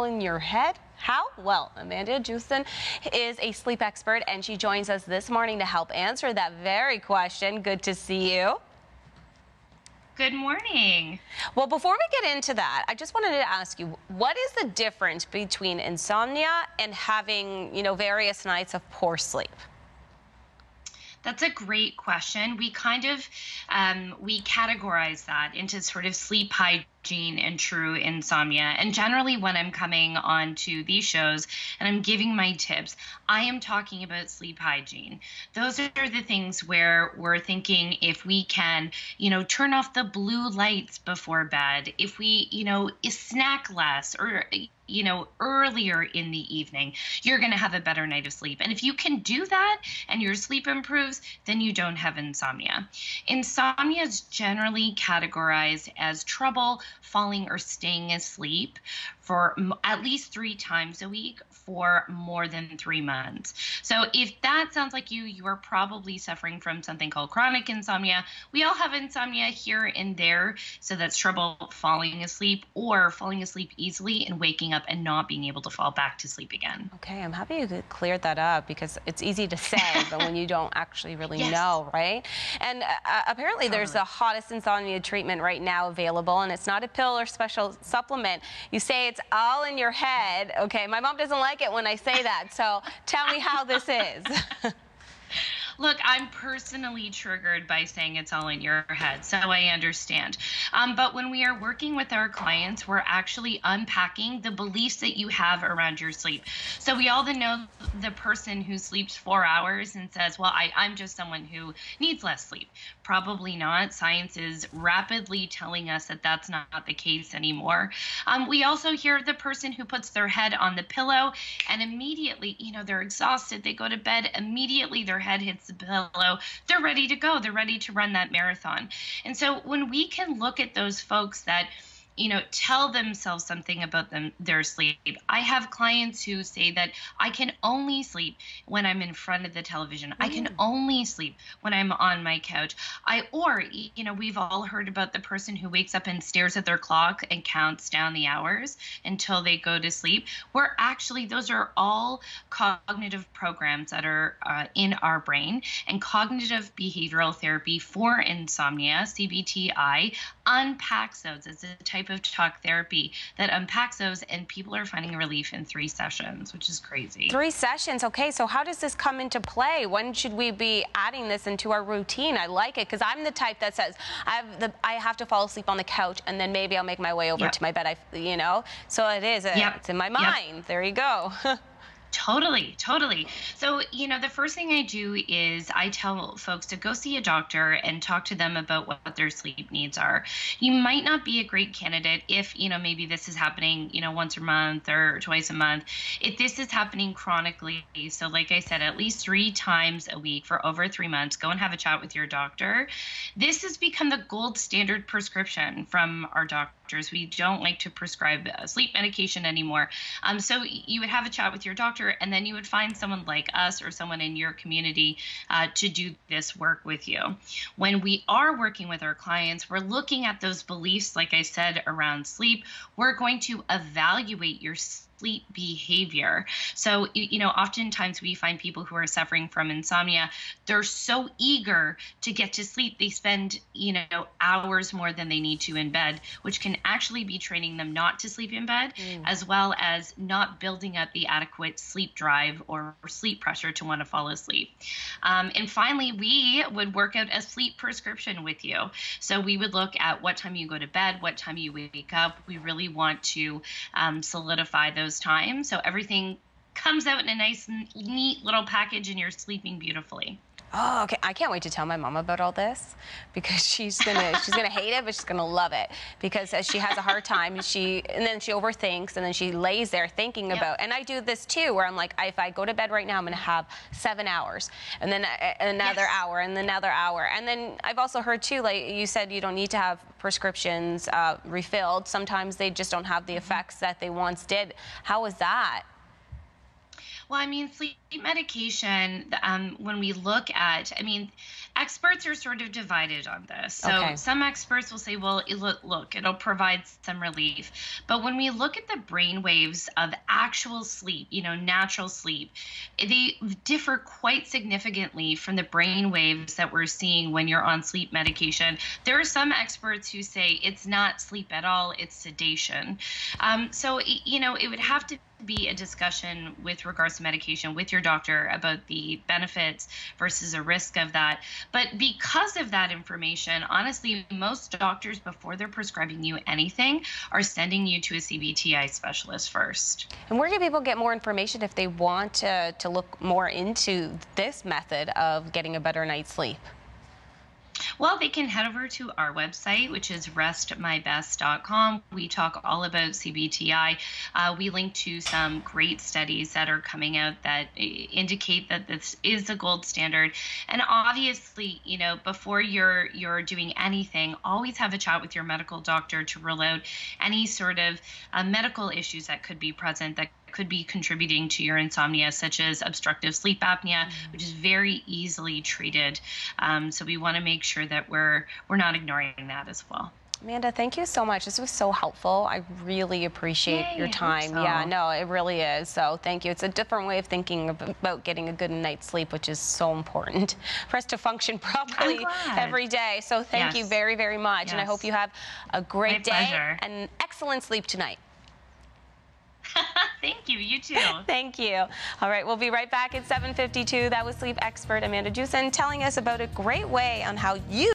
in your head? How? Well, Amanda Jewson is a sleep expert, and she joins us this morning to help answer that very question. Good to see you. Good morning. Well, before we get into that, I just wanted to ask you, what is the difference between insomnia and having, various nights of poor sleep? That's a great question. We kind of we categorize that into sort of sleep hygiene and true insomnia. And generally, when I'm coming on to these shows and I'm giving my tips, I am talking about sleep hygiene. Those are the things where we're thinking if we can, turn off the blue lights before bed, if we, snack less or earlier in the evening, you're going to have a better night of sleep. And if you can do that and your sleep improves, then you don't have insomnia. Insomnia is generally categorized as trouble falling or staying asleep for at least 3 times a week for more than 3 months. So if that sounds like you are probably suffering from something called chronic insomnia. We all have insomnia here and there. So that's trouble falling asleep or falling asleep easily and waking up and not being able to fall back to sleep again. Okay, I'm happy you cleared that up because it's easy to say, but when you don't actually really know, right? And apparently there's the hottest insomnia treatment right now available, and it's not a pill or special supplement. You say it's all in your head. Okay, my mom doesn't like it when I say that, so tell me how this is. Look, I'm personally triggered by saying it's all in your head, so I understand. But when we are working with our clients, we're actually unpacking the beliefs that you have around your sleep. So we all know the person who sleeps 4 hours and says, well, I'm just someone who needs less sleep. Probably not. Science is rapidly telling us that that's not the case anymore. We also hear the person who puts their head on the pillow and immediately, they're exhausted. They go to bed, immediately their head hits the pillow. They're ready to go. They're ready to run that marathon. And so when we can look at those folks that tell themselves something about their sleep. I have clients who say that I can only sleep when I'm in front of the television. I can only sleep when I'm on my couch. We've all heard about the person who wakes up and stares at their clock and counts down the hours until they go to sleep. Where actually those are all cognitive programs that are in our brain, and cognitive behavioral therapy for insomnia, CBT-i, unpacks those. It's a type of talk therapy that unpacks those, and people are finding relief in 3 sessions, which is crazy. 3 sessions. Okay, so how does this come into play? When should we be adding this into our routine? I like it because I'm the type that says I have to fall asleep on the couch and then maybe I'll make my way over to my bed. So it is. It's in my mind. There you go. Totally. So, the first thing I do is I tell folks to go see a doctor and talk to them about what their sleep needs are. You might not be a great candidate if, maybe this is happening, once a month or twice a month. If this is happening chronically, so like I said, at least 3 times a week for over 3 months, go and have a chat with your doctor. This has become the gold standard prescription from our doctors. We don't like to prescribe sleep medication anymore. So you would have a chat with your doctor, and then you would find someone like us or someone in your community to do this work with you. When we are working with our clients, we're looking at those beliefs, like I said, around sleep. We're going to evaluate your sleep behavior. So, oftentimes we find people who are suffering from insomnia, they're so eager to get to sleep. They spend, hours more than they need to in bed, which can actually be training them not to sleep in bed, as well as not building up the adequate sleep drive or sleep pressure to want to fall asleep. And finally, we would work out a sleep prescription with you. So we would look at what time you go to bed, what time you wake up. We really want to solidify those times so everything comes out in a nice, neat little package and you're sleeping beautifully. Oh, okay. I can't wait to tell my mom about all this because she's gonna hate it, but she's gonna love it because as she has a hard time, and then she overthinks, and then she lays there thinking about. And I do this too, where I'm like, if I go to bed right now, I'm gonna have 7 hours, and then another hour, and another hour, and then I've also heard too, like you said, you don't need to have prescriptions refilled. Sometimes they just don't have the effects that they once did. How was that? Well, I mean, sleep medication, when we look at, I mean, experts are sort of divided on this. So Okay. some experts will say, well, look, it'll provide some relief. But when we look at the brain waves of actual sleep, natural sleep, they differ quite significantly from the brain waves that we're seeing when you're on sleep medication. There are some experts who say it's not sleep at all, it's sedation. So, it would have to be a discussion with regards to medication with your doctor about the benefits versus a risk of that. But because of that information, honestly, most doctors, before they're prescribing you anything, are sending you to a CBT-i specialist first. And where do people get more information if they want to look more into this method of getting a better night's sleep? Well, they can head over to our website, which is restmybest.com. We talk all about CBTI. We link to some great studies that are coming out that indicate that this is the gold standard. And obviously, before you're doing anything, always have a chat with your medical doctor to rule out any sort of medical issues that could be present that could be contributing to your insomnia, such as obstructive sleep apnea, which is very easily treated. So we want to make sure that we're not ignoring that as well. Amanda, thank you so much. This was so helpful. I really appreciate your Yay, I hope time. so. Yeah, no, it really is. So thank you. It's a different way of thinking about getting a good night's sleep, which is so important for us to function properly every day. So thank you very, very much. And I hope you have a great day and excellent sleep tonight. Thank you. You too. Thank you. All right, we'll be right back at 7:52. That was sleep expert Amanda Jusen telling us about a great way on how you